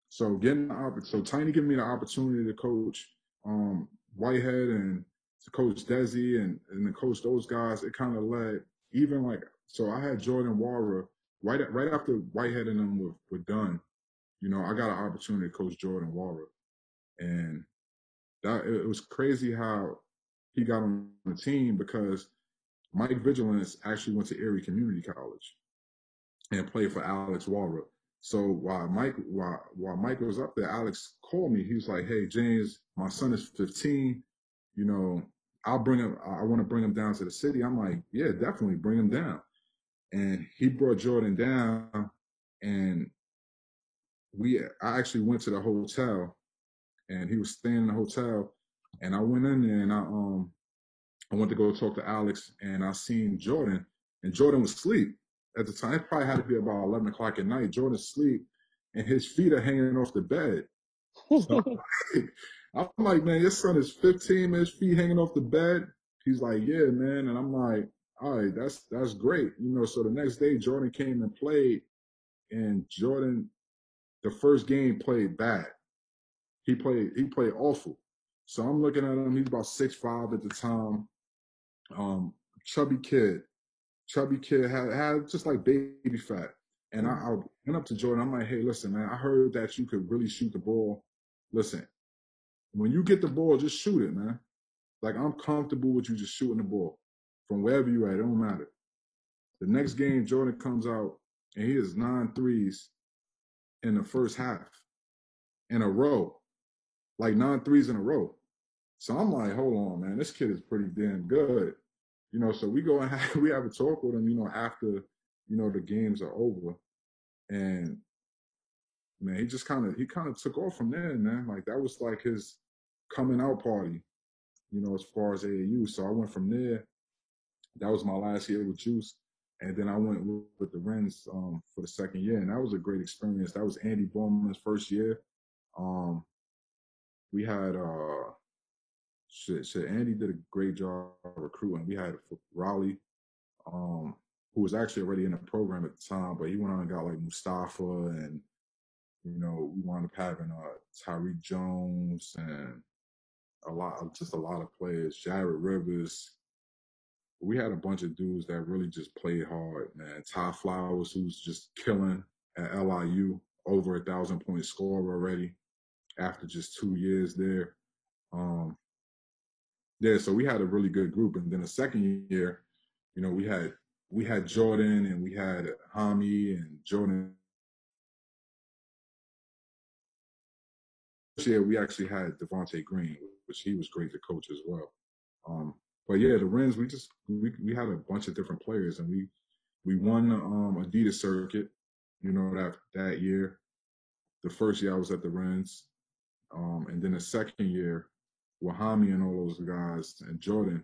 So Tiny gave me the opportunity to coach Whitehead and to coach Desi and to coach those guys. It kind of led, even like, so I had Jordan Warrer right after Whitehead and them were done. You know, I got an opportunity to coach Jordan Warrer, and it was crazy how he got on the team, because Mike Vigilance actually went to Erie Community College and played for Alex Warrer. So while Mike was up there, Alex called me. He was like, "Hey, James, my son is 15. You know, I'll bring him. I want to bring him down to the city." I'm like, "Yeah, definitely bring him down." And he brought Jordan down, and I actually went to the hotel, and he was staying in the hotel, and I went in there, and I went to go talk to Alex, and I seen Jordan, and Jordan was asleep at the time. It probably had to be about 11 o'clock at night. Jordan's asleep, and his feet are hanging off the bed. So I'm like, "Man, your son is 15, man, his feet hanging off the bed." He's like, "Yeah, man." And I'm like, "All right, that's great." You know, so the next day Jordan came and played, and Jordan, the first game, played bad. He played awful. So I'm looking at him, he's about 6'5" at the time. Chubby kid had just like baby fat. And I went up to Jordan. I'm like, "Hey, listen, man, I heard that you could really shoot the ball. Listen, when you get the ball, just shoot it, man. Like, I'm comfortable with you just shooting the ball from wherever you at. It don't matter." The next game, Jordan comes out, and he has 9 threes in the first half in a row, like 9 threes in a row. So I'm like, hold on, man, this kid is pretty damn good. So we go and we have a talk with him, after, the games are over. And man, he kind of took off from there, man. Like that was like his coming out party, as far as AAU. So I went from there. That was my last year with Juice. And then I went with the Rens for the second year. And that was a great experience. That was Andy Bowman's first year. Um, we had Andy did a great job recruiting. We had Raleigh, who was actually already in the program at the time, but he went on and got like Mustafa, and we wound up having Tyreek Jones and a lot of players, Jared Rivers. We had a bunch of dudes that really just played hard, man. Ty Flowers, who's just killing at LIU, over 1,000-point scorer already after just 2 years there. So we had a really good group. And then the second year, we had Jordan and we had Hami and Jordan. This year we actually had Devontae Green, which he was great to coach as well. But yeah, the Rens, we had a bunch of different players, and we won the Adidas circuit, that year. The first year I was at the Rens, and then the second year, Wahami and all those guys and Jordan,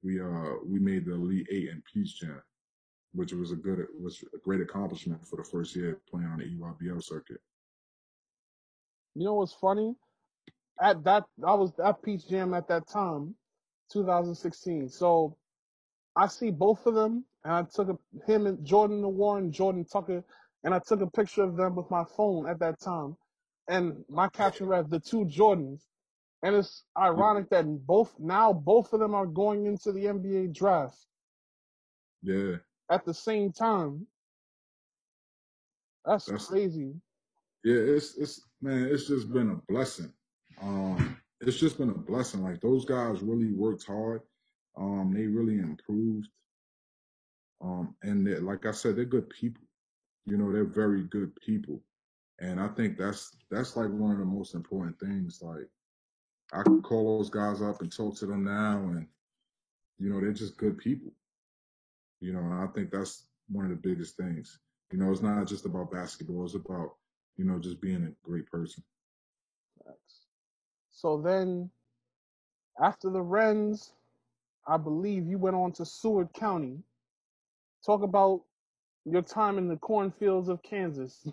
we made the Elite Eight in Peach Jam, which was a great accomplishment for the first year playing on the EYBL circuit. You know what's funny? I was at Peach Jam at that time, 2016. So I see both of them, and I took him and Jordan Warren, Jordan Tucker, and I took a picture of them with my phone at that time. And my caption read, "The two Jordans." And it's ironic that both of them are going into the NBA draft. Yeah. At the same time. That's crazy. Yeah, it's man, it's just been a blessing. It's just been a blessing. Like those guys really worked hard. They really improved. And like I said, they're good people. They're very good people. And I think that's like one of the most important things. Like I can call those guys up and talk to them now, and they're just good people. And I think that's one of the biggest things. It's not just about basketball. It's about just being a great person. So then, after the Rens, I believe you went on to Seward County. Talk about your time in the cornfields of Kansas.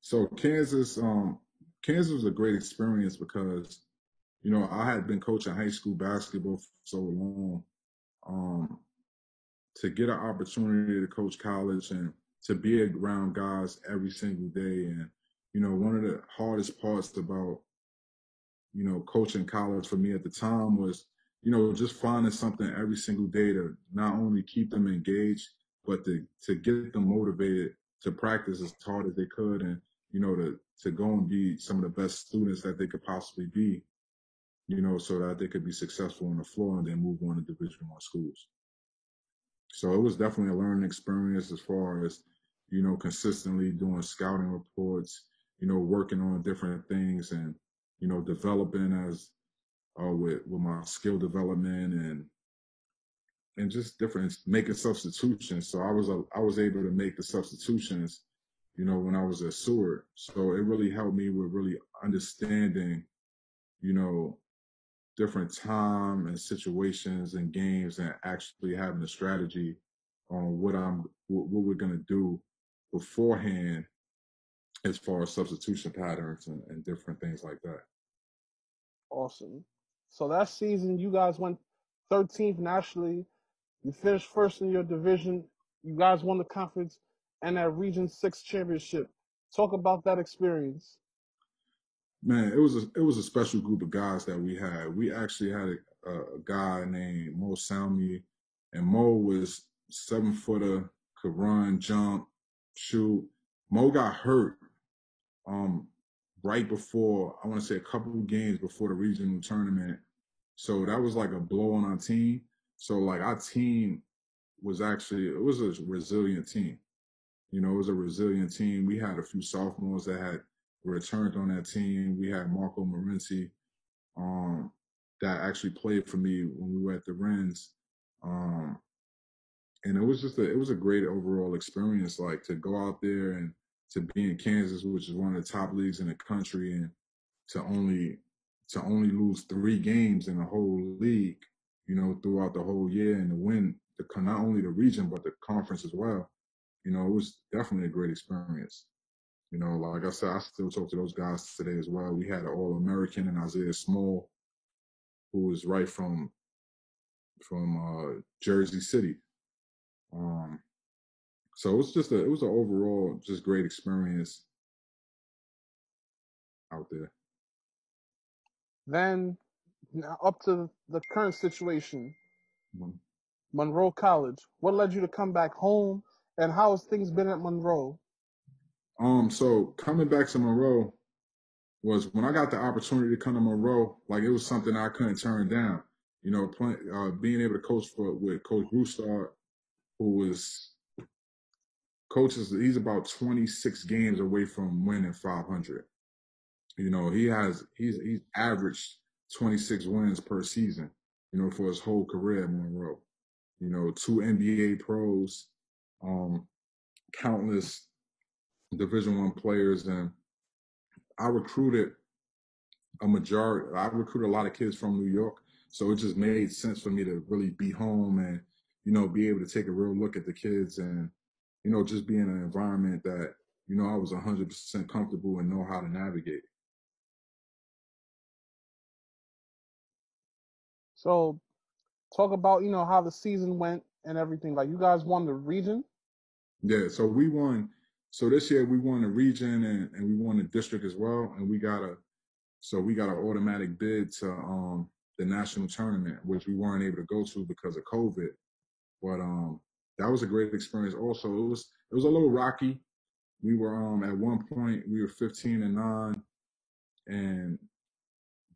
So Kansas was a great experience because, I had been coaching high school basketball for so long. To get an opportunity to coach college and to be around guys every single day. And, one of the hardest parts about, coaching college for me at the time was, just finding something every single day to not only keep them engaged, but to get them motivated to practice as hard as they could, and, to go and be some of the best students that they could possibly be, so that they could be successful on the floor and then move on to Division I schools. So it was definitely a learning experience as far as, consistently doing scouting reports, working on different things and, developing as with my skill development and just different, making substitutions. So I was able to make the substitutions, when I was at Seward. So it really helped me with really understanding, different time and situations and games, and actually having a strategy on what we're gonna do beforehand as far as substitution patterns and different things like that. Awesome. So that season, you guys went 13th nationally. You finished first in your division. You guys won the conference and that Region 6 championship. Talk about that experience. Man, it was a special group of guys that we had. We actually had a guy named Mo Salmi, and Mo was 7-footer, could run, jump, shoot. Mo got hurt right before, I want to say a couple of games before the regional tournament. So that was like a blow on our team. So like our team was it was a resilient team. It was a resilient team. We had a few sophomores that had returned on that team. We had Marco Morenci, that actually played for me when we were at the Rens. And it was it was a great overall experience, like to go out there and to be in Kansas, which is one of the top leagues in the country, and to only lose 3 games in the whole league, throughout the whole year, and to win not only the region but the conference as well. It was definitely a great experience. Like I said, I still talk to those guys today as well. We had an All-American in Isaiah Small, who was right from Jersey City. So it was it was an overall just great experience out there. Then now up to the current situation, Mm-hmm. Monroe College. What led you to come back home, and how has things been at Monroe? So coming back to Monroe was when I got the opportunity to come to Monroe, like it was something I couldn't turn down. Being able to coach with Coach Broussard, who was he's about 26 games away from winning 500. He's averaged 26 wins per season, for his whole career at Monroe. 2 NBA pros, countless Division I players, and I recruited a lot of kids from New York, so it just made sense for me to really be home and be able to take a real look at the kids and just be in an environment that I was 100% comfortable and know how to navigate. So talk about how the season went and everything. Like, you guys won the region. Yeah, so we won. So this year we won the region and we won the district as well, and we got an automatic bid to the national tournament, which we weren't able to go to because of COVID. But that was a great experience. Also, it was a little rocky. We were at one point we were 15-9,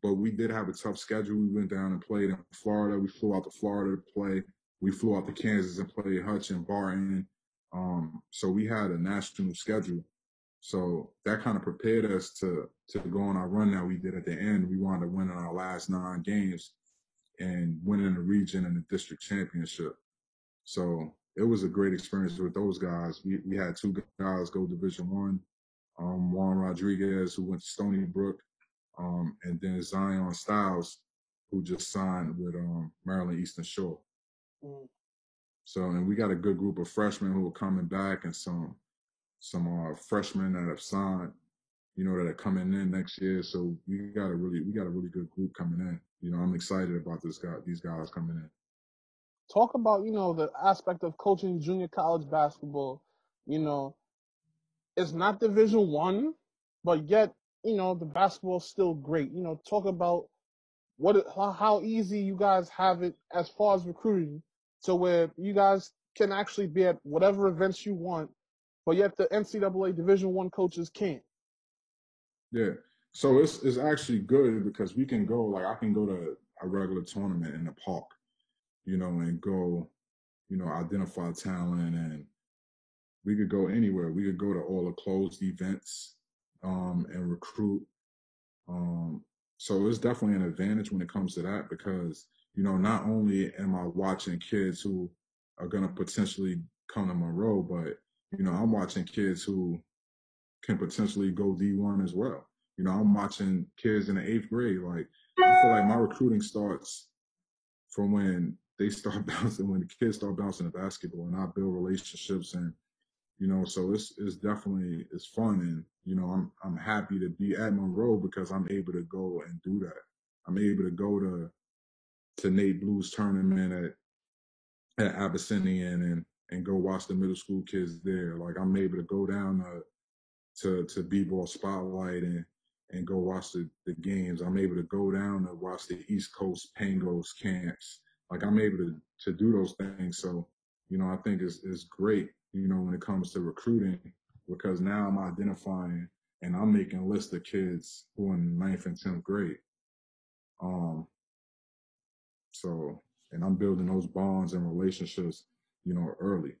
but we did have a tough schedule. We went down and played in Florida. We flew out to Florida to play. We flew out to Kansas and played Hutch and Barton. So we had a national schedule. So that kind of prepared us to go on our run that we did at the end. We wanted to win our last 9 games and winning the region and the district championship. So it was a great experience with those guys. We had 2 guys go Division I, Juan Rodriguez, who went to Stony Brook, and then Zion Styles, who just signed with Maryland Eastern Shore. Mm. So, and we got a good group of freshmen who are coming back, and some freshmen that have signed, that are coming in next year. So we got a really good group coming in. I'm excited about these guys coming in. Talk about the aspect of coaching junior college basketball. It's not Division I, but yet the basketball's still great. Talk about how easy you guys have it as far as recruiting, to where you guys can actually be at whatever events you want, but yet the NCAA Division I coaches can't. Yeah. So it's actually good because we can go, like I can go to a regular tournament in the park, and go, identify talent, and we could go anywhere. We could go to all the closed events and recruit. So it's definitely an advantage when it comes to that because, not only am I watching kids who are going to potentially come to Monroe, but, I'm watching kids who can potentially go D1 as well. I'm watching kids in the 8th grade. Like, I feel like my recruiting starts from when they start bouncing, when the kids start bouncing the basketball, and I build relationships, and so it's definitely fun, and I'm happy to be at Monroe because I'm able to go and do that. I'm able to go to Nate Blue's tournament at Abyssinian and go watch the middle school kids there. Like, I'm able to go down to B-ball spotlight and go watch the games. I'm able to go down to watch the East Coast Pangos camps. Like, I'm able to do those things. So, I think it's great, when it comes to recruiting, because now I'm identifying and I'm making lists of kids who are in 9th and 10th grade. So, and I'm building those bonds and relationships, early.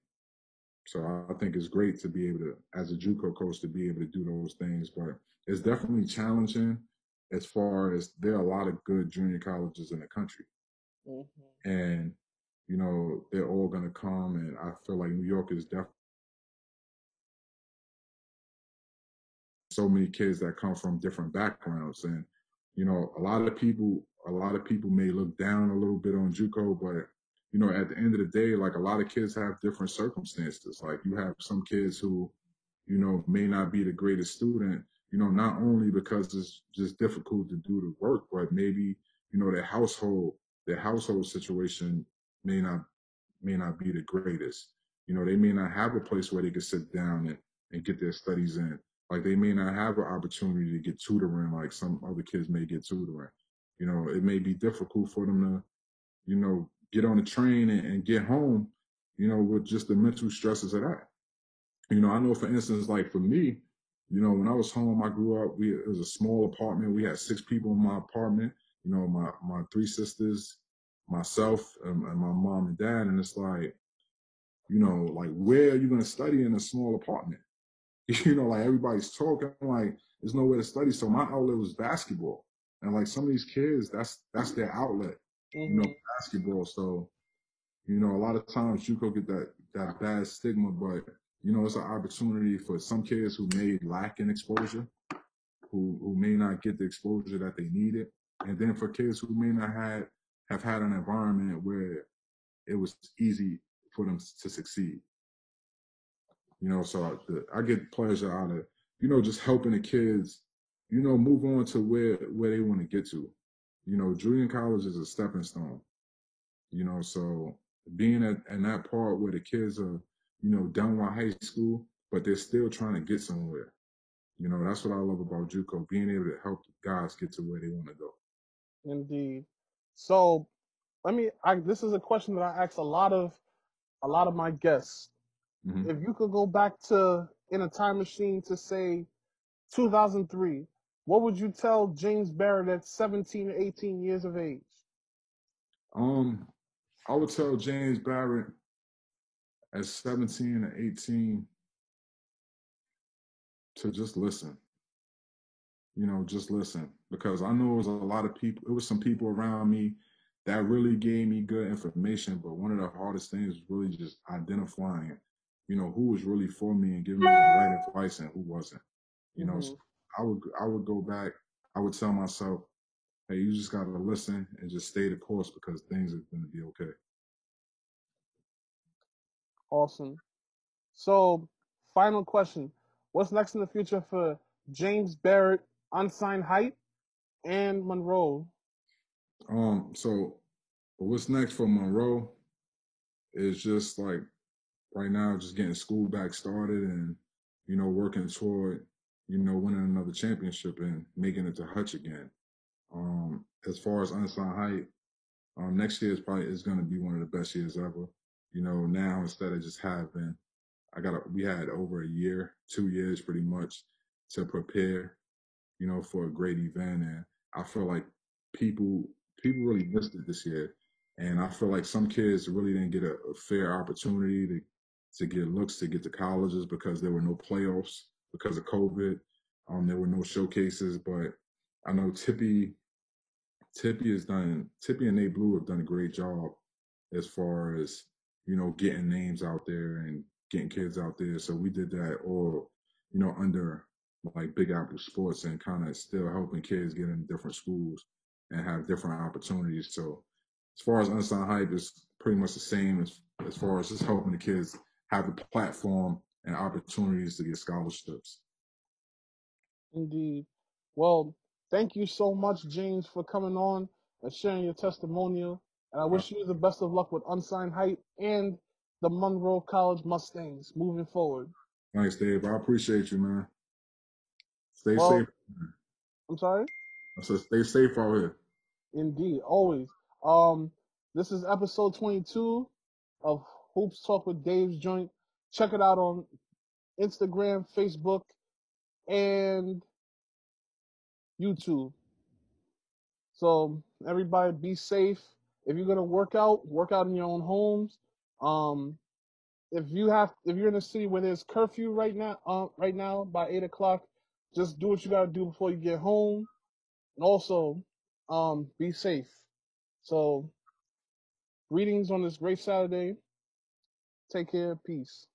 So I think it's great to be able to, as a JUCO coach, to be able to do those things. But it's definitely challenging. as far as there are a lot of good junior colleges in the country. Mm-hmm. And, you know, they're all going to come. And I feel like New York is definitely so many kids that come from different backgrounds. And, you know, a lot of people may look down a little bit on JUCO, but, you know, at the end of the day, like a lot of kids have different circumstances. Like you have some kids who, you know, may not be the greatest student, you know, not only because it's just difficult to do the work, but maybe, you know, their household situation may not be the greatest. You know, they may not have a place where they can sit down and get their studies in. Like they may not have an opportunity to get tutoring like some other kids may get tutoring. You know, it may be difficult for them to, you know, get on the train and get home, you know, with just the mental stresses of that. You know, I know for instance, like for me, you know, when I was home, I grew up, it was a small apartment. We had 6 people in my apartment, you know, my 3 sisters, myself, and my mom and dad. And it's like, you know, like where are you going to study in a small apartment? You know, like everybody's talking, like there's nowhere to study. So my outlet was basketball. And like some of these kids, that's their outlet, you know, Mm-hmm. basketball. So, you know, a lot of times JUCO get that bad stigma, but you know, it's an opportunity for some kids who may lack in exposure, who may not get the exposure that they needed. And then for kids who may not have had an environment where it was easy for them to succeed. You know, so I get pleasure out of, you know, just helping the kids, you know, move on to where they want to get to. You know, junior college is a stepping stone, you know, so being in that part where the kids are, you know, done with high school, but they're still trying to get somewhere. You know, that's what I love about JUCO, being able to help the guys get to where they want to go. Indeed. So this is a question that I ask a lot of my guests. Mm-hmm. If you could go back in a time machine to say 2003, what would you tell James Barrett at 17 or 18 years of age? I would tell James Barrett at 17 or 18 to just listen. You know, just listen, because I know it was a lot of people. It was some people around me that really gave me good information, but one of the hardest things was really just identifying, you know, who was really for me and giving me the right advice and who wasn't. You know, so Mm-hmm. I would go back. I would tell myself, hey, you just got to listen and just stay the course because things are going to be okay. Awesome. So, final question. What's next in the future for James Barrett, Unsigned Hype, and Monroe? So what's next for Monroe is just like right now, just getting school back started and, you know, working toward, you know, winning another championship and making it to Hutch again. As far as Unsigned Hype, next year is going to be one of the best years ever. You know, now instead of just having, we had over a year, 2 years pretty much to prepare, you know, for a great event. And I feel like people really missed it this year. And I feel like some kids really didn't get a fair opportunity to get looks to get to colleges because there were no playoffs because of COVID. There were no showcases, but I know Tippy and Nate Blue have done a great job as far as, you know, getting names out there and getting kids out there. So we did that all, you know, under like Big Apple Sports and kind of still helping kids get in different schools and have different opportunities. So as far as Unsigned Hype, is pretty much the same as far as just helping the kids have a platform and opportunities to get scholarships. Indeed. Well, thank you so much, James, for coming on and sharing your testimonial. And I wish you the best of luck with Unsigned Hype and the Monroe College Mustangs moving forward. Thanks, Dave. I appreciate you, man. Stay Well, safe. I'm sorry? I said stay safe out here. Indeed, always. This is episode 22 of Hoops Talk with Dave's Joint. Check it out on Instagram, Facebook, and YouTube. So everybody be safe. If you're gonna work out in your own homes. If you're in a city where there's curfew right now by 8 o'clock, just do what you gotta do before you get home. And also, be safe. So, greetings on this great Saturday. Take care. Peace.